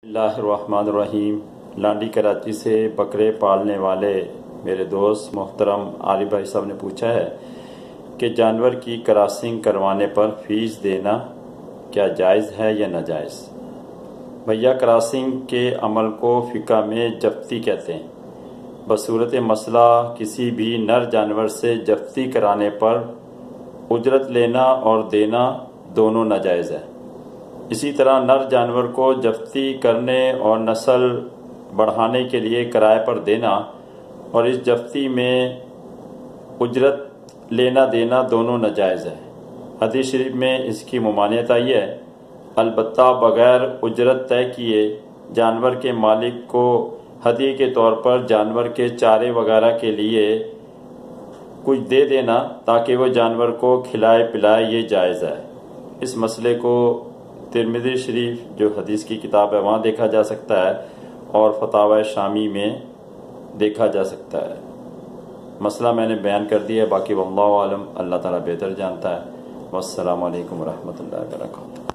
اللہ الرحمن الرحیم۔ لانڈی کراچی سے بکرے پالنے والے میرے دوست محترم عارف بھائی صاحب نے پوچھا ہے کہ جانور کی کراسنگ کروانے پر فیس دینا کیا جائز ہے یا ناجائز؟ بھیا، کراسنگ کے عمل کو فقہ میں جفتی کہتے ہیں۔ بصورت مسئلہ کسی بھی نر جانور سے جفتی کرانے پر اجرت لینا اور دینا دونوں ناجائز ہے۔ اسی طرح نر جانور کو جفتی کرنے اور نسل بڑھانے کے لیے کرائے پر دینا اور اس جفتی میں اجرت لینا دینا دونوں ناجائز ہے۔ حدیث شریف میں اس کی ممانعت آئی ہے، البتہ بغیر اجرت طے کیے جانور کے مالک کو ہدیے کے طور پر جانور کے چارے وغیرہ کے لیے کچھ دے دینا تاکہ وہ جانور کو کھلائے پلائے، یہ جائز ہے۔ اس مسئلے کو ترمذی شریف جو حدیث کی کتاب ہے وہاں دیکھا جا سکتا ہے اور فتاوی شامی میں دیکھا جا سکتا ہے۔ مسئلہ میں نے بیان کر دیا ہے، باقی واللہ عالم، اللہ تعالیٰ بہتر جانتا ہے۔ والسلام علیکم ورحمۃ اللہ وبرکاتہ۔